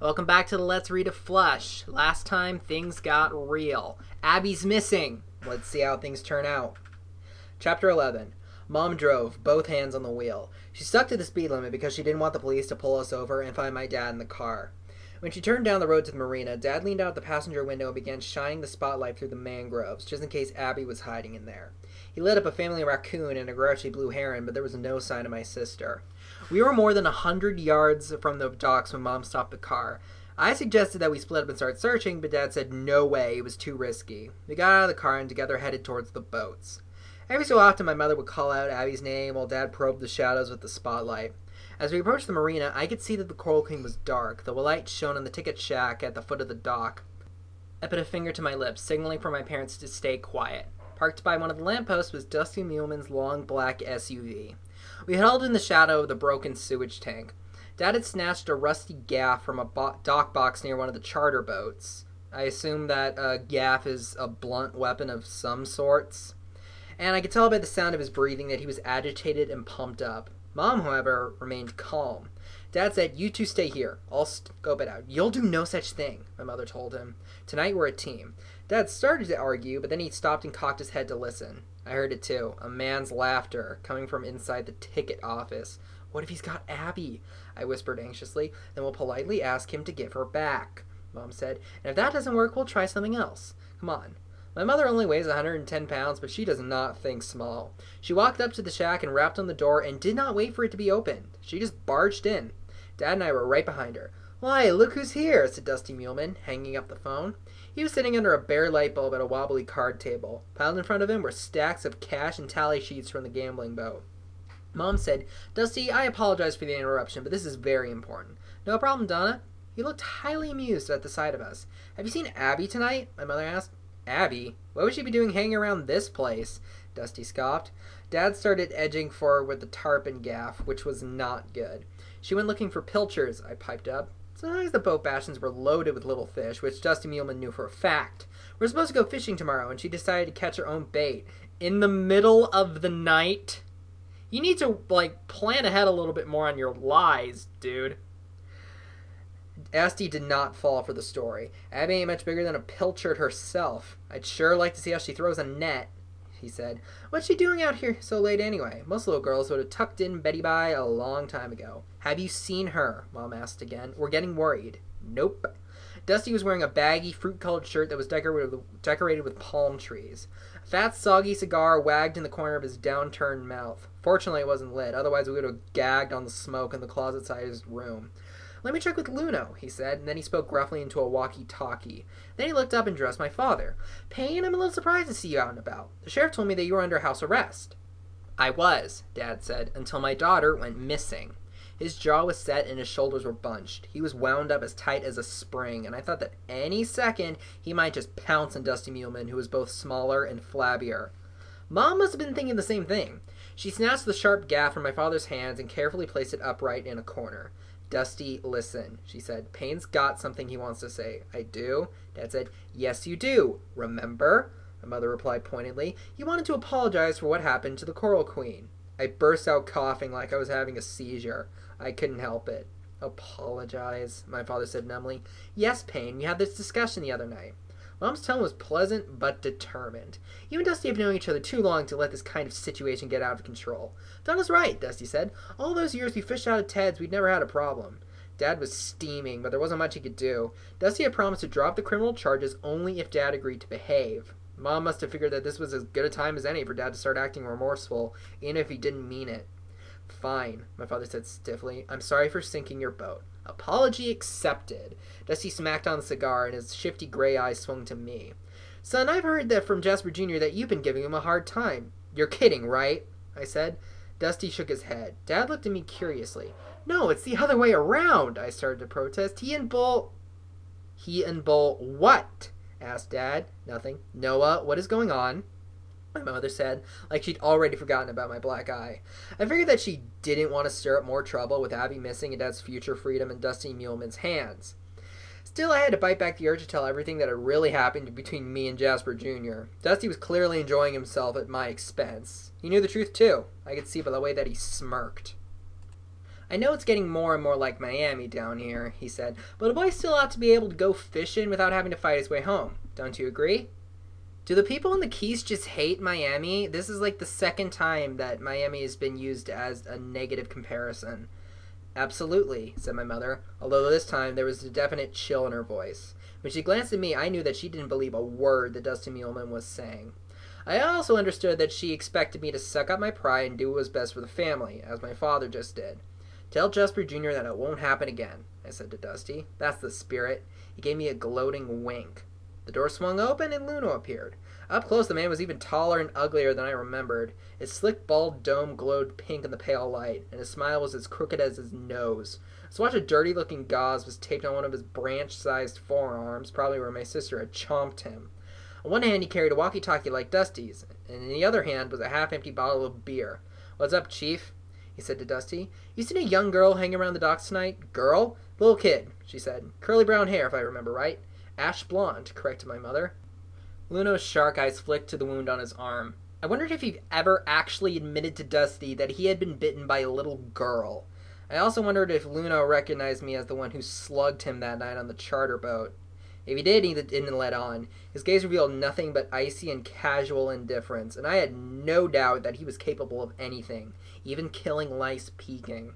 Welcome back to the Let's Read a Flush. Last time, things got real. Abby's missing. Let's see how things turn out. Chapter 11. Mom drove, both hands on the wheel. She stuck to the speed limit because she didn't want the police to pull us over and find my dad in the car. When she turned down the road to the marina, Dad leaned out the passenger window and began shining the spotlight through the mangroves, just in case Abby was hiding in there. He lit up a family raccoon and a grouchy blue heron, but there was no sign of my sister. We were more than 100 yards from the docks when Mom stopped the car. I suggested that we split up and start searching, but Dad said no way, it was too risky. We got out of the car and together headed towards the boats. Every so often my mother would call out Abby's name while Dad probed the shadows with the spotlight. As we approached the marina, I could see that the Coral Queen was dark, though a light shone on the ticket shack at the foot of the dock. I put a finger to my lips, signaling for my parents to stay quiet. Parked by one of the lampposts was Dusty Muleman's long black SUV. We huddled in the shadow of the broken sewage tank. Dad had snatched a rusty gaff from a dock box near one of the charter boats. I assume that a gaff is a blunt weapon of some sorts. And I could tell by the sound of his breathing that he was agitated and pumped up. Mom, however, remained calm. Dad said, "You two stay here. I'll scope it out." "You'll do no such thing," my mother told him. "Tonight we're a team." Dad started to argue, but then he stopped and cocked his head to listen. I heard it too, a man's laughter, coming from inside the ticket office. "What if he's got Abby?" I whispered anxiously. "Then we'll politely ask him to give her back," Mom said. "And if that doesn't work, we'll try something else. Come on." My mother only weighs 110 pounds, but she does not think small. She walked up to the shack and rapped on the door and did not wait for it to be opened. She just barged in. Dad and I were right behind her. "Why, look who's here," said Dusty Muleman, hanging up the phone. He was sitting under a bare light bulb at a wobbly card table. Piled in front of him were stacks of cash and tally sheets from the gambling boat. Mom said, "Dusty, I apologize for the interruption, but this is very important." "No problem, Donna." He looked highly amused at the sight of us. "Have you seen Abby tonight?" my mother asked. "Abby? What would she be doing hanging around this place?" Dusty scoffed. Dad started edging forward with the tarp and gaff, which was not good. "She went looking for pilchers," I piped up. Sometimes the boat bastions were loaded with little fish, which Dusty Muleman knew for a fact. "We're supposed to go fishing tomorrow, and she decided to catch her own bait. In the middle of the night?" You need to, plan ahead a little bit more on your lies, dude. Dusty did not fall for the story. "Abby ain't much bigger than a pilchard herself. I'd sure like to see how she throws a net," he said. "What's she doing out here so late anyway? Most little girls would have tucked in Betty by a long time ago." "Have you seen her?" Mom asked again. "We're getting worried." "Nope." Dusty was wearing a baggy, fruit-colored shirt that was decorated with palm trees. A fat, soggy cigar wagged in the corner of his downturned mouth. Fortunately, it wasn't lit, otherwise we would have gagged on the smoke in the closet-sized room. "Let me check with Luno," he said, and then he spoke gruffly into a walkie-talkie. Then he looked up and addressed my father. "Payne, I'm a little surprised to see you out and about. The sheriff told me that you were under house arrest." "I was," Dad said, "until my daughter went missing." His jaw was set and his shoulders were bunched. He was wound up as tight as a spring, and I thought that any second he might just pounce on Dusty Muleman, who was both smaller and flabbier. Mom must have been thinking the same thing. She snatched the sharp gaff from my father's hands and carefully placed it upright in a corner. "Dusty, listen," she said. "Payne's got something he wants to say." "I do?" Dad said. "Yes, you do. Remember?" My mother replied pointedly. "You wanted to apologize for what happened to the Coral Queen." I burst out coughing like I was having a seizure. I couldn't help it. "Apologize," my father said numbly. "Yes, Payne, we had this discussion the other night." Mom's tone was pleasant but determined. "You and Dusty have known each other too long to let this kind of situation get out of control." "Donna's right," Dusty said. "All those years we fished out of Ted's, we'd never had a problem." Dad was steaming, but there wasn't much he could do. Dusty had promised to drop the criminal charges only if Dad agreed to behave. Mom must have figured that this was as good a time as any for Dad to start acting remorseful, even if he didn't mean it. "Fine," my father said stiffly. "I'm sorry for sinking your boat." "Apology accepted." Dusty smacked on the cigar, and his shifty gray eyes swung to me. "Son, I've heard that from Jasper Jr. that you've been giving him a hard time." "You're kidding, right?" I said. Dusty shook his head. Dad looked at me curiously. "No, it's the other way around," I started to protest. He and Bull, what?" asked Dad. "Nothing." "Noah, what is going on?" My mother said, like she'd already forgotten about my black eye. I figured that she didn't want to stir up more trouble with Abby missing and Dad's future freedom in Dusty Muleman's hands. Still, I had to bite back the urge to tell everything that had really happened between me and Jasper Jr. Dusty was clearly enjoying himself at my expense. He knew the truth, too. I could see by the way that he smirked. I know it's getting more and more like Miami down here, he said, but a boy still ought to be able to go fishing without having to fight his way home. Don't you agree? Do the people in the Keys just hate Miami? This is like the second time that Miami has been used as a negative comparison. Absolutely, said my mother, although this time there was a definite chill in her voice. When she glanced at me, I knew that she didn't believe a word that Dusty Muleman was saying. I also understood that she expected me to suck up my pride and do what was best for the family, as my father just did. Tell Jasper Jr. that it won't happen again, I said to Dusty. That's the spirit. He gave me a gloating wink. The door swung open and Luna appeared. Up close, the man was even taller and uglier than I remembered. His slick, bald dome glowed pink in the pale light, and his smile was as crooked as his nose. A swatch of dirty-looking gauze was taped on one of his branch-sized forearms, probably where my sister had chomped him. On one hand, he carried a walkie-talkie like Dusty's, and in the other hand was a half-empty bottle of beer. "What's up, Chief?" he said to Dusty. "You seen a young girl hanging around the docks tonight?" "Girl?" "Little kid," she said. "Curly brown hair, if I remember right." "Ash blonde," corrected my mother. Luno's shark eyes flicked to the wound on his arm. I wondered if he'd ever actually admitted to Dusty that he had been bitten by a little girl. I also wondered if Luno recognized me as the one who slugged him that night on the charter boat. If he did, he didn't let on. His gaze revealed nothing but icy and casual indifference, and I had no doubt that he was capable of anything, even killing lice peeking.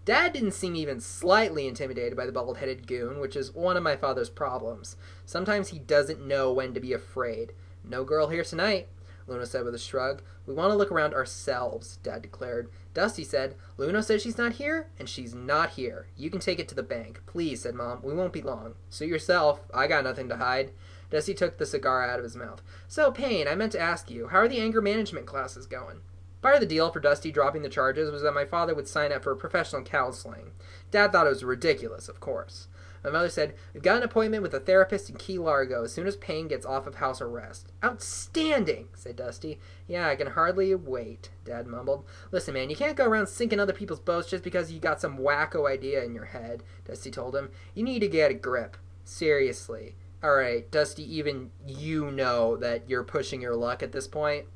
Dad didn't seem even slightly intimidated by the bald-headed goon, which is one of my father's problems. Sometimes he doesn't know when to be afraid. "No girl here tonight," Luna said with a shrug. "We want to look around ourselves," Dad declared. Dusty said, "Luna says she's not here, and she's not here. You can take it to the bank." "Please," said Mom. "We won't be long." "Suit yourself. I got nothing to hide." Dusty took the cigar out of his mouth. "So, Payne, I meant to ask you, how are the anger management classes going?" Part of the deal for Dusty dropping the charges was that my father would sign up for professional counseling. Dad thought it was ridiculous, of course. My mother said, "We've got an appointment with a therapist in Key Largo as soon as Payne gets off of house arrest." "Outstanding," said Dusty. "Yeah, I can hardly wait," Dad mumbled. "Listen, man, you can't go around sinking other people's boats just because you got some wacko idea in your head," Dusty told him. "You need to get a grip. Seriously." "All right, Dusty, even you know that you're pushing your luck at this point."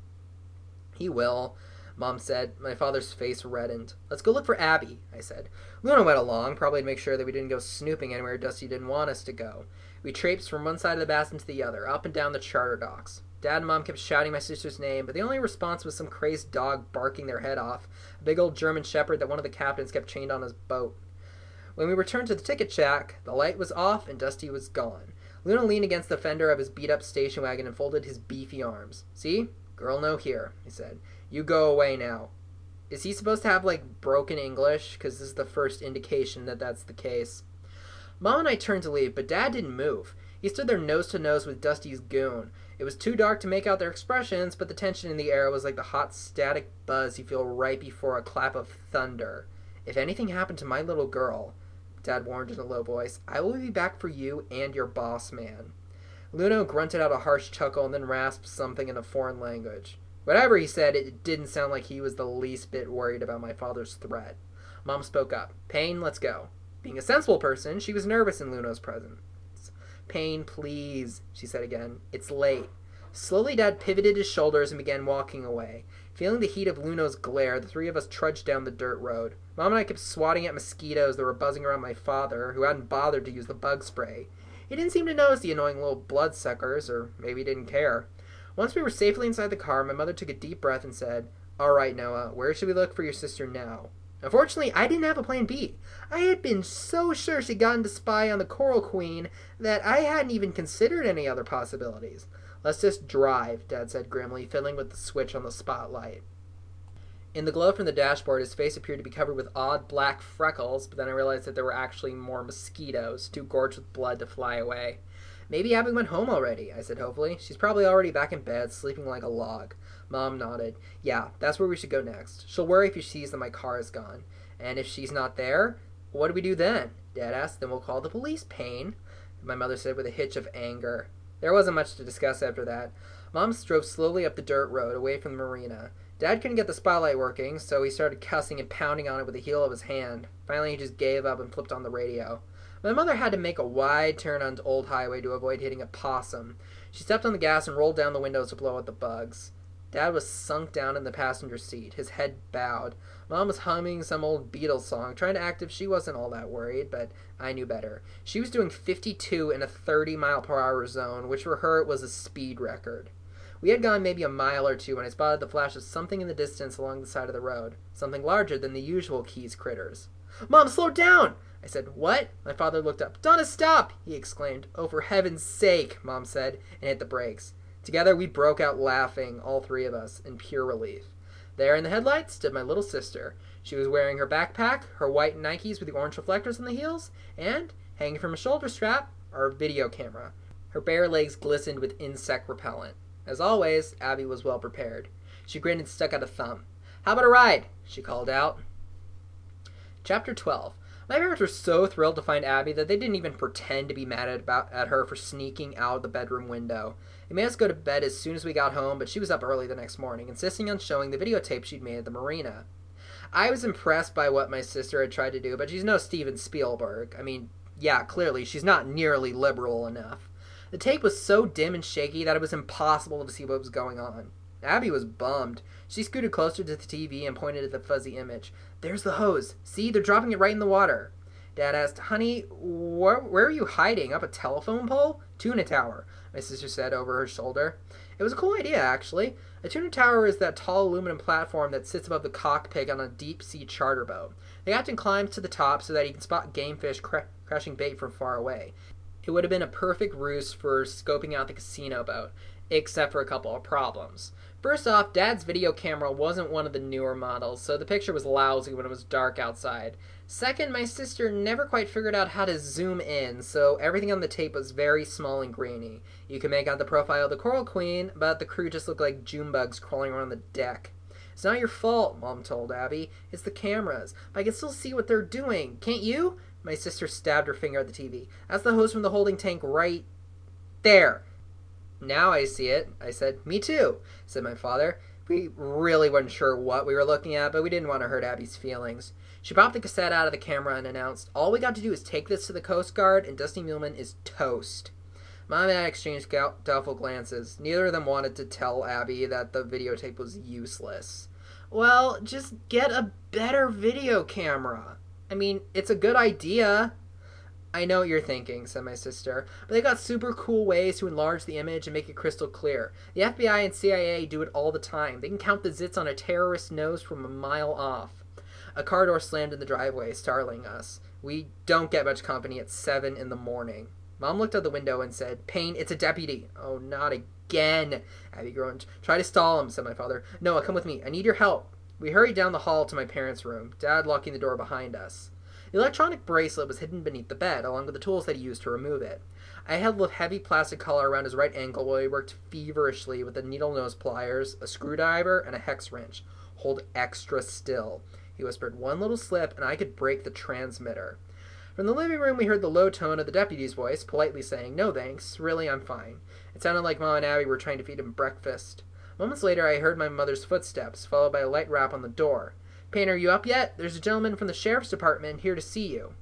"He will," Mom said. My father's face reddened. "Let's go look for Abby," I said. Luna went along, probably to make sure that we didn't go snooping anywhere Dusty didn't want us to go. We traipsed from one side of the basin to the other, up and down the charter docks. Dad and Mom kept shouting my sister's name, but the only response was some crazed dog barking their head off, a big old German shepherd that one of the captains kept chained on his boat. When we returned to the ticket shack, the light was off and Dusty was gone. Luna leaned against the fender of his beat-up station wagon and folded his beefy arms. "See? Girl no here," he said. "You go away now." Is he supposed to have, broken English? Because this is the first indication that that's the case. Mom and I turned to leave, but Dad didn't move. He stood there nose to nose with Dusty's goon. It was too dark to make out their expressions, but the tension in the air was like the hot static buzz you feel right before a clap of thunder. "If anything happened to my little girl," Dad warned in a low voice, "I will be back for you and your boss man." Luna grunted out a harsh chuckle and then rasped something in a foreign language. Whatever he said, it didn't sound like he was the least bit worried about my father's threat. Mom spoke up. "Payne, let's go." Being a sensible person, she was nervous in Luna's presence. "Payne, please," she said again. "It's late." Slowly, Dad pivoted his shoulders and began walking away. Feeling the heat of Luna's glare, the three of us trudged down the dirt road. Mom and I kept swatting at mosquitoes that were buzzing around my father, who hadn't bothered to use the bug spray. He didn't seem to notice the annoying little bloodsuckers, or maybe he didn't care. Once we were safely inside the car, my mother took a deep breath and said, "All right, Noah, where should we look for your sister now?" Unfortunately, I didn't have a plan B. I had been so sure she'd gotten to spy on the Coral Queen that I hadn't even considered any other possibilities. "Let's just drive," Dad said grimly, fiddling with the switch on the spotlight. In the glow from the dashboard, his face appeared to be covered with odd black freckles, but then I realized that there were actually more mosquitoes, too gorged with blood to fly away. "Maybe Abby went home already," I said hopefully. "She's probably already back in bed, sleeping like a log." Mom nodded. "Yeah, that's where we should go next. She'll worry if she sees that my car is gone." "And if she's not there, what do we do then?" Dad asked. "Then we'll call the police, Payne," my mother said with a hitch of anger. There wasn't much to discuss after that. Mom drove slowly up the dirt road, away from the marina. Dad couldn't get the spotlight working, so he started cussing and pounding on it with the heel of his hand. Finally, he just gave up and flipped on the radio. My mother had to make a wide turn onto Old Highway to avoid hitting a possum. She stepped on the gas and rolled down the windows to blow out the bugs. Dad was sunk down in the passenger seat, his head bowed. Mom was humming some old Beatles song, trying to act if she wasn't all that worried, but I knew better. She was doing 52 in a 30-mile-per-hour zone, which for her was a speed record. We had gone maybe a mile or two when I spotted the flash of something in the distance along the side of the road, something larger than the usual Keys critters. "Mom, slow down!" I said. "What?" My father looked up. "Donna, stop!" he exclaimed. "Oh, for heaven's sake," Mom said, and hit the brakes. Together we broke out laughing, all three of us, in pure relief. There in the headlights stood my little sister. She was wearing her backpack, her white Nikes with the orange reflectors on the heels, and, hanging from a shoulder strap, our video camera. Her bare legs glistened with insect repellent. As always, Abby was well prepared. She grinned and stuck out a thumb. "How about a ride?" she called out. Chapter 12. My parents were so thrilled to find Abby that they didn't even pretend to be mad at her for sneaking out the bedroom window. They made us go to bed as soon as we got home, but she was up early the next morning, insisting on showing the videotape she'd made at the marina. I was impressed by what my sister had tried to do, but she's no Steven Spielberg. I mean, yeah, clearly, she's not nearly liberal enough. The tape was so dim and shaky that it was impossible to see what was going on. Abby was bummed. She scooted closer to the TV and pointed at the fuzzy image. "There's the hose. See, they're dropping it right in the water." Dad asked, "Honey, where are you hiding? Up a telephone pole?" "Tuna tower," my sister said over her shoulder. It was a cool idea, actually. A tuna tower is that tall aluminum platform that sits above the cockpit on a deep-sea charter boat. The captain climbs to the top so that he can spot game fish crashing bait from far away. It would have been a perfect ruse for scoping out the casino boat, except for a couple of problems. First off, Dad's video camera wasn't one of the newer models, so the picture was lousy when it was dark outside. Second, my sister never quite figured out how to zoom in, so everything on the tape was very small and grainy. You could make out the profile of the Coral Queen, but the crew just looked like June bugs crawling around the deck. "It's not your fault," Mom told Abby. "It's the cameras. But I can still see what they're doing. Can't you?" My sister stabbed her finger at the TV. "That's the hose from the holding tank right there." "Now I see it," I said. "Me too," said my father. We really weren't sure what we were looking at, but we didn't want to hurt Abby's feelings. She popped the cassette out of the camera and announced, "All we got to do is take this to the Coast Guard, and Dusty Muleman is toast." Mom and I exchanged doubtful glances. Neither of them wanted to tell Abby that the videotape was useless. "Well, just get a better video camera. I mean, it's a good idea." "I know what you're thinking," said my sister, "but they got super cool ways to enlarge the image and make it crystal clear. The FBI and CIA do it all the time. They can count the zits on a terrorist's nose from a mile off." A car door slammed in the driveway, startling us. We don't get much company at 7 in the morning. Mom looked out the window and said, "Payne, it's a deputy." "Oh, not again," Abby groaned. "Try to stall him," said my father. "Noah, come with me. I need your help." We hurried down the hall to my parents' room, Dad locking the door behind us. The electronic bracelet was hidden beneath the bed, along with the tools that he used to remove it. I held a heavy plastic collar around his right ankle while he worked feverishly with the needle-nose pliers, a screwdriver, and a hex wrench. "Hold extra still," he whispered. "One little slip, and I could break the transmitter." From the living room, we heard the low tone of the deputy's voice, politely saying, "No thanks, really, I'm fine." It sounded like Mom and Abby were trying to feed him breakfast. Moments later, I heard my mother's footsteps, followed by a light rap on the door. "Payne, are you up yet? There's a gentleman from the sheriff's department here to see you."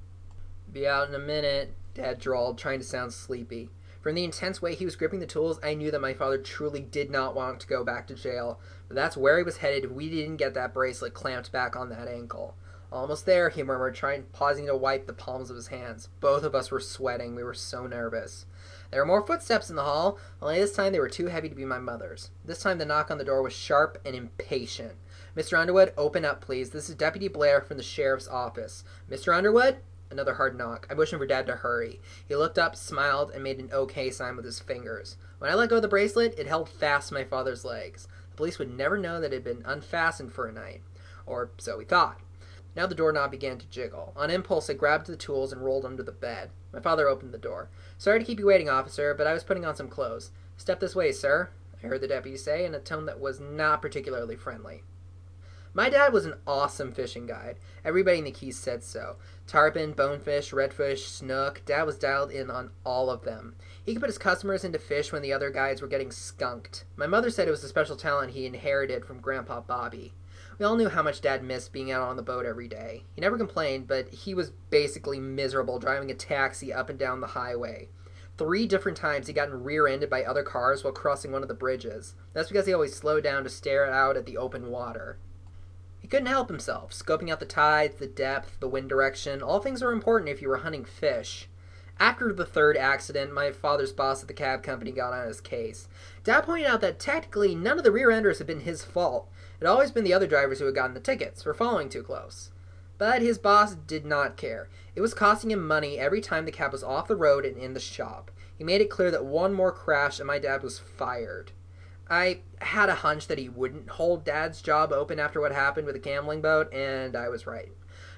"Be out in a minute," Dad drawled, trying to sound sleepy. From the intense way he was gripping the tools, I knew that my father truly did not want to go back to jail. But that's where he was headed if we didn't get that bracelet clamped back on that ankle. "Almost there," he murmured, pausing to wipe the palms of his hands. Both of us were sweating. We were so nervous. There were more footsteps in the hall, only this time they were too heavy to be my mother's. This time the knock on the door was sharp and impatient. "Mr. Underwood, open up, please. This is Deputy Blair from the sheriff's office." "Mr. Underwood?" Another hard knock. I motioned for Dad to hurry. He looked up, smiled, and made an OK sign with his fingers. When I let go of the bracelet, it held fast to my father's legs. The police would never know that it had been unfastened for a night. Or so we thought. Now the doorknob began to jiggle. On impulse, I grabbed the tools and rolled under the bed. My father opened the door. "Sorry to keep you waiting, officer, but I was putting on some clothes." "Step this way, sir," I heard the deputy say in a tone that was not particularly friendly. My dad was an awesome fishing guide. Everybody in the Keys said so. Tarpon, bonefish, redfish, snook. Dad was dialed in on all of them. He could put his customers into fish when the other guides were getting skunked. My mother said it was a special talent he inherited from Grandpa Bobby. We all knew how much Dad missed being out on the boat every day. He never complained, but he was basically miserable driving a taxi up and down the highway. 3 different times he gotten rear-ended by other cars while crossing one of the bridges. That's because he always slowed down to stare out at the open water. He couldn't help himself, scoping out the tides, the depth, the wind direction. All things are important if you were hunting fish. After the 3rd accident, my father's boss at the cab company got on his case. Dad pointed out that technically none of the rear-enders had been his fault. It had always been the other drivers who had gotten the tickets for following too close. But his boss did not care. It was costing him money every time the cab was off the road and in the shop. He made it clear that one more crash and my dad was fired. I had a hunch that he wouldn't hold Dad's job open after what happened with the gambling boat, and I was right.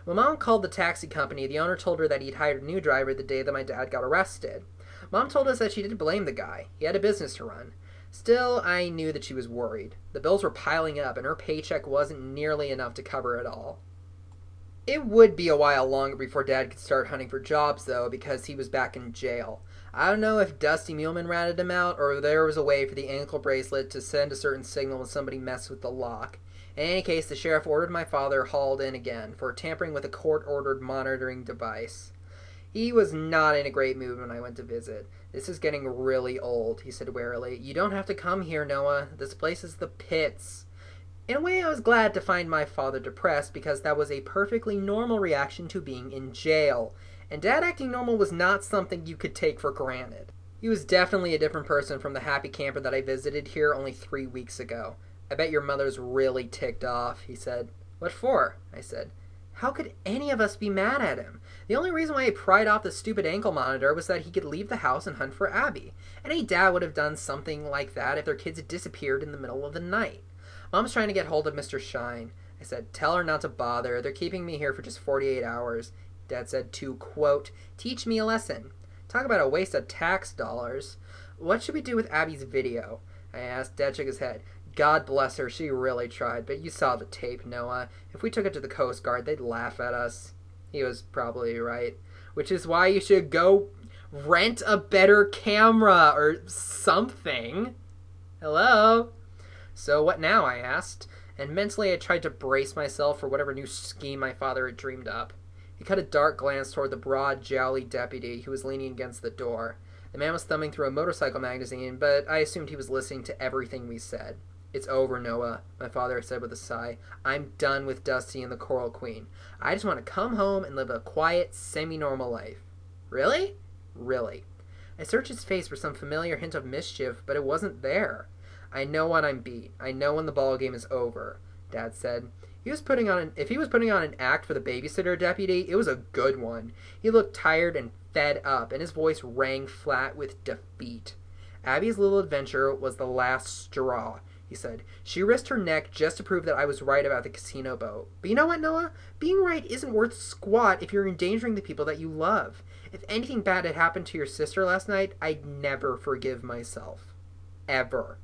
When Mom called the taxi company, the owner told her that he'd hired a new driver the day that my dad got arrested. Mom told us that she didn't blame the guy. He had a business to run. Still, I knew that she was worried. The bills were piling up, and her paycheck wasn't nearly enough to cover it all. It would be a while longer before Dad could start hunting for jobs, though, because he was back in jail. I don't know if Dusty Muleman ratted him out, or there was a way for the ankle bracelet to send a certain signal when somebody messed with the lock. In any case, the sheriff ordered my father hauled in again for tampering with a court-ordered monitoring device. He was not in a great mood when I went to visit. "This is getting really old," he said warily. "You don't have to come here, Noah. This place is the pits." In a way, I was glad to find my father depressed, because that was a perfectly normal reaction to being in jail. And Dad acting normal was not something you could take for granted. He was definitely a different person from the happy camper that I visited here only 3 weeks ago. "I bet your mother's really ticked off," he said. "What for?" I said. How could any of us be mad at him? The only reason why he pried off the stupid ankle monitor was that he could leave the house and hunt for Abby. Any dad would have done something like that if their kids had disappeared in the middle of the night. Mom's trying to get hold of Mr. Shine. I said, "Tell her not to bother. They're keeping me here for just 48 hours. Dad said to, quote, "teach me a lesson." Talk about a waste of tax dollars. "What should we do with Abby's video?" I asked. Dad shook his head. "God bless her, she really tried, but you saw the tape, Noah. If we took it to the Coast Guard, they'd laugh at us." He was probably right. "Which is why you should go rent a better camera or something." Hello? "So what now?" I asked, and mentally I tried to brace myself for whatever new scheme my father had dreamed up. He cut a dark glance toward the broad, jowly deputy who was leaning against the door. The man was thumbing through a motorcycle magazine, but I assumed he was listening to everything we said. "It's over, Noah," my father said with a sigh. "I'm done with Dusty and the Coral Queen. I just want to come home and live a quiet, semi-normal life." "Really?" "Really." I searched his face for some familiar hint of mischief, but it wasn't there. "I know when I'm beat. I know when the ball game is over," Dad said. If he was putting on an act for the babysitter deputy, it was a good one. He looked tired and fed up, and his voice rang flat with defeat. "Abby's little adventure was the last straw," he said. "She risked her neck just to prove that I was right about the casino boat. But you know what, Noah? Being right isn't worth squat if you're endangering the people that you love. If anything bad had happened to your sister last night, I'd never forgive myself. Ever."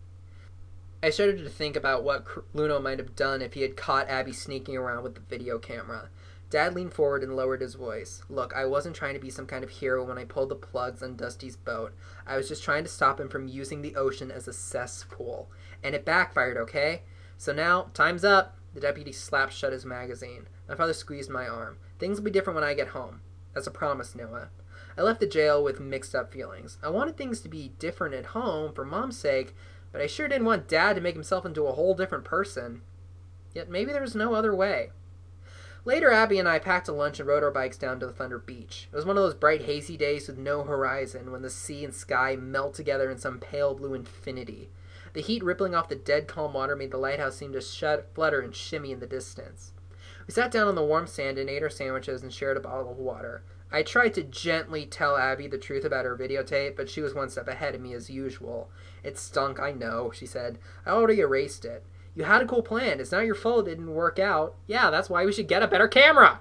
I started to think about what Luno might have done if he had caught Abby sneaking around with the video camera. Dad leaned forward and lowered his voice. "Look, I wasn't trying to be some kind of hero when I pulled the plugs on Dusty's boat. I was just trying to stop him from using the ocean as a cesspool. And it backfired, okay? So now, time's up." The deputy slapped shut his magazine. My father squeezed my arm. "Things will be different when I get home. That's a promise, Noah." I left the jail with mixed-up feelings. I wanted things to be different at home for Mom's sake, but I sure didn't want Dad to make himself into a whole different person. Yet maybe there was no other way. Later, Abby and I packed a lunch and rode our bikes down to the Thunder Beach. It was one of those bright, hazy days with no horizon, when the sea and sky melt together in some pale blue infinity. The heat rippling off the dead calm water made the lighthouse seem to flutter and shimmy in the distance. We sat down on the warm sand and ate our sandwiches and shared a bottle of water. I tried to gently tell Abby the truth about her videotape, but she was one step ahead of me as usual. "It stunk, I know," she said. "I already erased it. You had a cool plan. It's not your fault it didn't work out. Yeah, that's why we should get a better camera."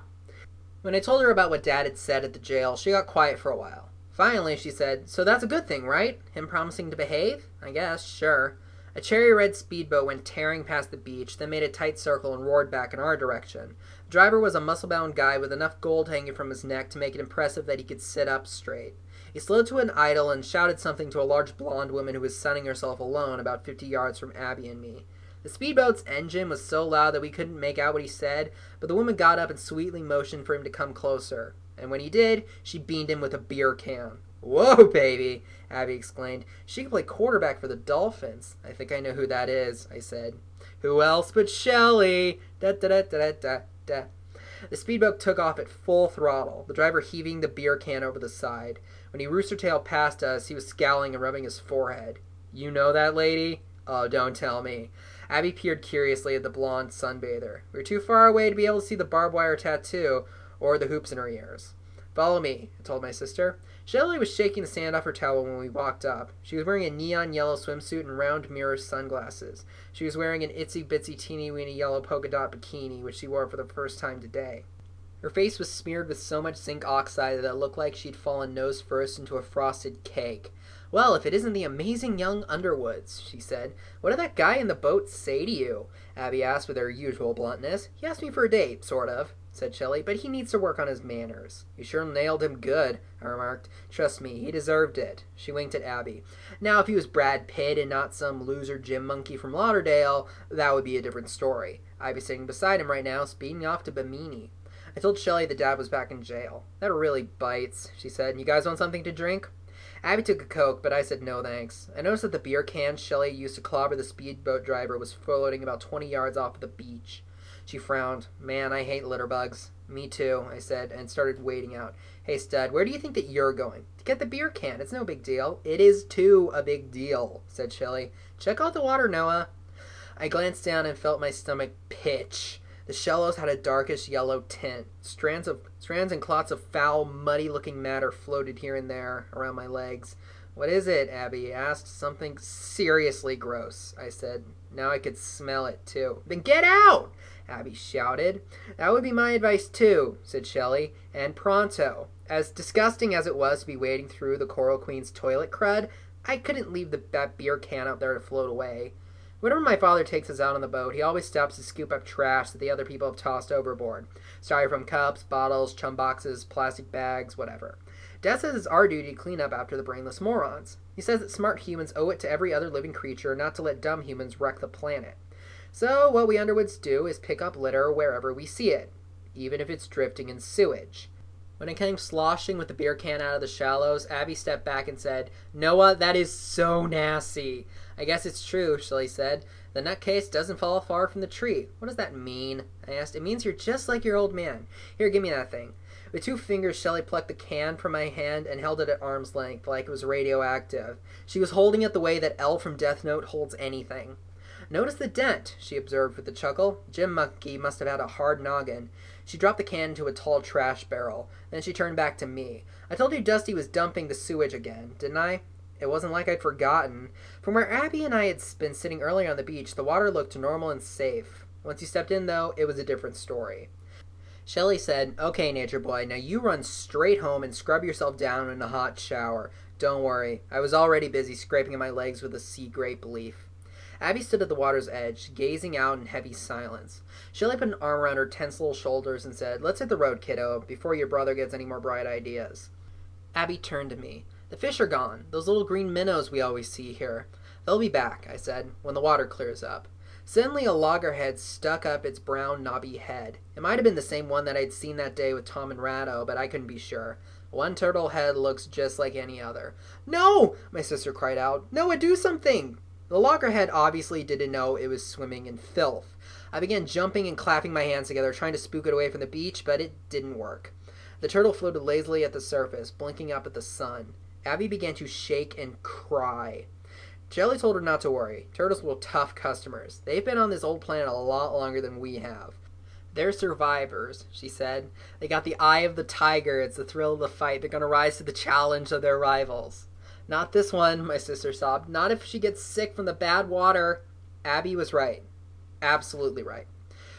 When I told her about what Dad had said at the jail, she got quiet for a while. Finally, she said, "So that's a good thing, right? Him promising to behave? I guess, sure." A cherry-red speedboat went tearing past the beach, then made a tight circle and roared back in our direction. The driver was a muscle-bound guy with enough gold hanging from his neck to make it impressive that he could sit up straight. He slowed to an idle and shouted something to a large blonde woman who was sunning herself alone about 50 yards from Abby and me. The speedboat's engine was so loud that we couldn't make out what he said, but the woman got up and sweetly motioned for him to come closer. And when he did, she beamed him with a beer can. Whoa, baby, Abby exclaimed. She can play quarterback for the Dolphins. I think I know who that is, I said. Who else but Shelly? Da-da-da-da-da-da. The speedboat took off at full throttle, the driver heaving the beer can over the side. When he rooster-tailed past us, he was scowling and rubbing his forehead. You know that lady? Oh, don't tell me. Abby peered curiously at the blonde sunbather. We were too far away to be able to see the barbed wire tattoo or the hoops in her ears. Follow me, I told my sister. Shelly was shaking the sand off her towel when we walked up. She was wearing a neon yellow swimsuit and round mirror sunglasses. She was wearing an itsy-bitsy teeny-weeny yellow polka dot bikini, which she wore for the first time today. Her face was smeared with so much zinc oxide that it looked like she'd fallen nose first into a frosted cake. Well, if it isn't the amazing young Underwoods, she said. What did that guy in the boat say to you? Abby asked with her usual bluntness. He asked me for a date, sort of, said Shelly, but he needs to work on his manners. You sure nailed him good, I remarked. Trust me, he deserved it. She winked at Abby. Now, if he was Brad Pitt and not some loser gym monkey from Lauderdale, that would be a different story. I'd be sitting beside him right now, speeding off to Bimini. I told Shelly that Dad was back in jail. That really bites, she said. You guys want something to drink? Abby took a Coke, but I said no thanks. I noticed that the beer can Shelly used to clobber the speedboat driver was floating about 20 yards off the beach. She frowned. Man, I hate litter bugs. Me too, I said, and started wading out. Hey, stud, where do you think that you're going? To get the beer can. It's no big deal. It is, too, a big deal, said Shelly. Check out the water, Noah. I glanced down and felt my stomach pitch. The shallows had a darkish yellow tint. Strands and clots of foul, muddy-looking matter floated here and there around my legs. What is it? Abby asked. Something seriously gross, I said. Now I could smell it, too. Then get out! Abby shouted. That would be my advice, too, said Shelly, and pronto. As disgusting as it was to be wading through the Coral Queen's toilet crud, I couldn't leave that beer can out there to float away. Whenever my father takes us out on the boat, he always stops to scoop up trash that the other people have tossed overboard. Styrofoam cups, bottles, chum boxes, plastic bags, whatever. Dad says it's our duty to clean up after the brainless morons. He says that smart humans owe it to every other living creature not to let dumb humans wreck the planet. So what we Underwoods do is pick up litter wherever we see it, even if it's drifting in sewage. When it came sloshing with the beer can out of the shallows, Abby stepped back and said, Noah, that is so nasty. I guess it's true, Shelly said. The nutcase doesn't fall far from the tree. What does that mean? I asked. It means you're just like your old man. Here, give me that thing. With 2 fingers, Shelly plucked the can from my hand and held it at arm's length like it was radioactive. She was holding it the way that L from Death Note holds anything. Notice the dent, she observed with a chuckle. Jim Monkey must have had a hard noggin. She dropped the can into a tall trash barrel. Then she turned back to me. I told you Dusty was dumping the sewage again, didn't I? It wasn't like I'd forgotten. From where Abby and I had been sitting earlier on the beach, the water looked normal and safe. Once you stepped in, though, it was a different story. Shelly said, Okay, Nature Boy, now you run straight home and scrub yourself down in a hot shower. Don't worry. I was already busy scraping at my legs with a sea grape leaf. Abby stood at the water's edge, gazing out in heavy silence. Shelly put an arm around her tense little shoulders and said, Let's hit the road, kiddo, before your brother gets any more bright ideas. Abby turned to me. The fish are gone, those little green minnows we always see here. They'll be back, I said, when the water clears up. Suddenly a loggerhead stuck up its brown, knobby head. It might have been the same one that I'd seen that day with Tom and Ratto, but I couldn't be sure. One turtle head looks just like any other. No! My sister cried out. Noah, do something! The loggerhead obviously didn't know it was swimming in filth. I began jumping and clapping my hands together, trying to spook it away from the beach, but it didn't work. The turtle floated lazily at the surface, blinking up at the sun. Abby began to shake and cry. Shelly told her not to worry. Turtles were tough customers. They've been on this old planet a lot longer than we have. They're survivors, she said. They got the eye of the tiger. It's the thrill of the fight. They're going to rise to the challenge of their rivals. Not this one, my sister sobbed. Not if she gets sick from the bad water. Abby was right. Absolutely right.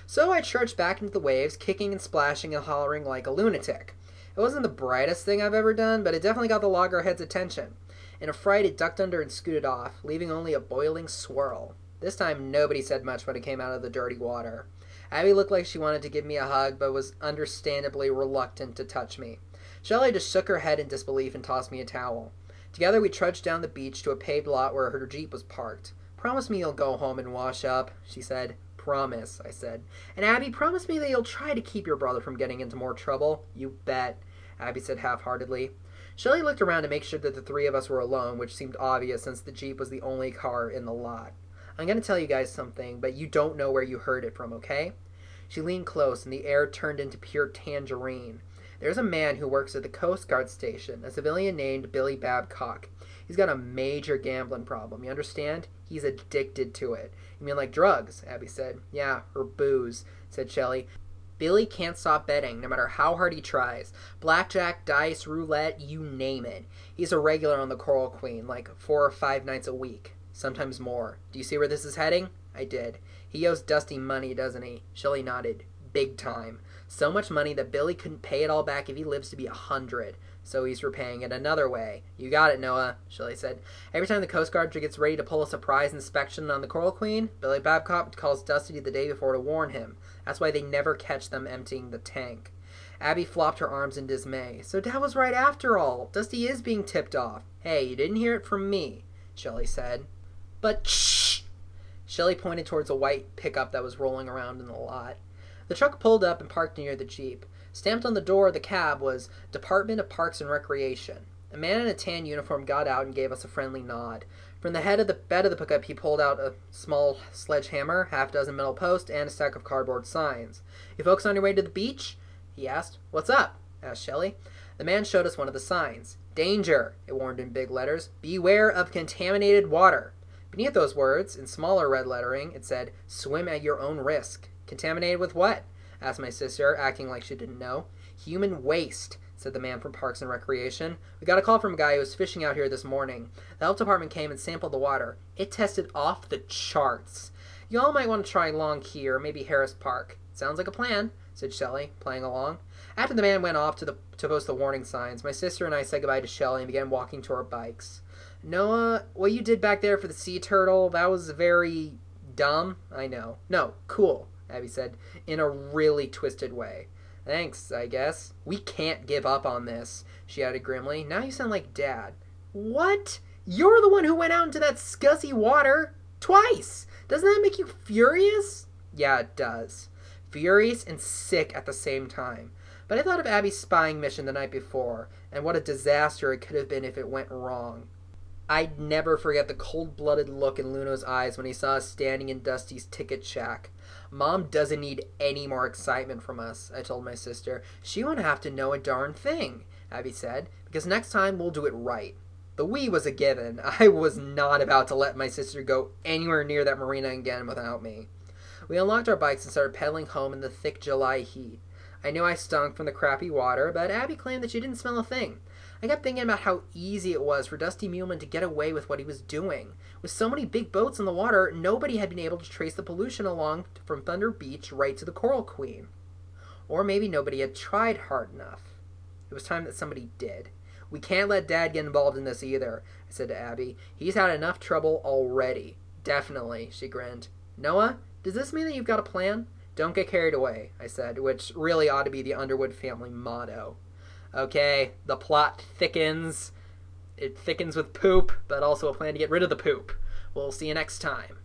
So I trudged back into the waves, kicking and splashing and hollering like a lunatic. It wasn't the brightest thing I've ever done, but it definitely got the loggerhead's attention. In a fright, it ducked under and scooted off, leaving only a boiling swirl. This time, nobody said much when it came out of the dirty water. Abby looked like she wanted to give me a hug, but was understandably reluctant to touch me. Shelly just shook her head in disbelief and tossed me a towel. Together, we trudged down the beach to a paved lot where her Jeep was parked. Promise me you'll go home and wash up, she said. Promise, I said. And Abby, promise me that you'll try to keep your brother from getting into more trouble. You bet, Abby said half-heartedly. Shelly looked around to make sure that the three of us were alone, which seemed obvious since the Jeep was the only car in the lot. I'm going to tell you guys something, but you don't know where you heard it from, okay? She leaned close, and the air turned into pure tangerine. There's a man who works at the Coast Guard station, a civilian named Billy Babcock. He's got a major gambling problem, you understand? He's addicted to it. You mean like drugs? Abby said. Yeah, or booze, said Shelly. Billy can't stop betting, no matter how hard he tries. Blackjack, dice, roulette, you name it. He's a regular on the Coral Queen, like 4 or 5 nights a week. Sometimes more. Do you see where this is heading? I did. He owes Dusty money, doesn't he? Shelly nodded. Big time. So much money that Billy couldn't pay it all back if he lives to be 100. So he's repaying it another way. You got it, Noah, Shelly said. Every time the Coast Guard gets ready to pull a surprise inspection on the Coral Queen, Billy Babcock calls Dusty the day before to warn him. That's why they never catch them emptying the tank. Abby flopped her arms in dismay. So Dad was right after all. Dusty is being tipped off. Hey, you didn't hear it from me, Shelly said. But shh! Shelly pointed towards a white pickup that was rolling around in the lot. The truck pulled up and parked near the Jeep. Stamped on the door of the cab was Department of Parks and Recreation. A man in a tan uniform got out and gave us a friendly nod. From the bed of the pickup, he pulled out a small sledgehammer, half-dozen metal posts, and a stack of cardboard signs. You folks on your way to the beach? He asked. What's up? Asked Shelly. The man showed us one of the signs. Danger, it warned in big letters. Beware of contaminated water. Beneath those words, in smaller red lettering, it said, swim at your own risk. Contaminated with what? Asked my sister, acting like she didn't know. Human waste, said the man from Parks and Recreation. We got a call from a guy who was fishing out here this morning. The health department came and sampled the water. It tested off the charts. Y'all might want to try Long Key or maybe Harris Park. Sounds like a plan, said Shelly, playing along. After the man went off to post the warning signs, my sister and I said goodbye to Shelly and began walking to our bikes. Noah, what you did back there for the sea turtle, that was very dumb. I know. No, cool, Abby said, in a really twisted way. Thanks, I guess. We can't give up on this, she added grimly. Now you sound like Dad. What? You're the one who went out into that scuzzy water twice. Doesn't that make you furious? Yeah, it does. Furious and sick at the same time. But I thought of Abby's spying mission the night before, and what a disaster it could have been if it went wrong. I'd never forget the cold-blooded look in Luno's eyes when he saw us standing in Dusty's ticket shack. Mom doesn't need any more excitement from us, I told my sister. She won't have to know a darn thing, Abby said, because next time we'll do it right. The we was a given. I was not about to let my sister go anywhere near that marina again without me. We unlocked our bikes and started pedaling home in the thick July heat. I knew I stunk from the crappy water, but Abby claimed that she didn't smell a thing. I kept thinking about how easy it was for Dusty Muleman to get away with what he was doing. With so many big boats in the water, nobody had been able to trace the pollution along from Thunder Beach right to the Coral Queen. Or maybe nobody had tried hard enough. It was time that somebody did. We can't let Dad get involved in this either, I said to Abby. He's had enough trouble already. Definitely, she grinned. Noah, does this mean that you've got a plan? Don't get carried away, I said, which really ought to be the Underwood family motto. Okay, the plot thickens. It thickens with poop, but also a plan to get rid of the poop. We'll see you next time.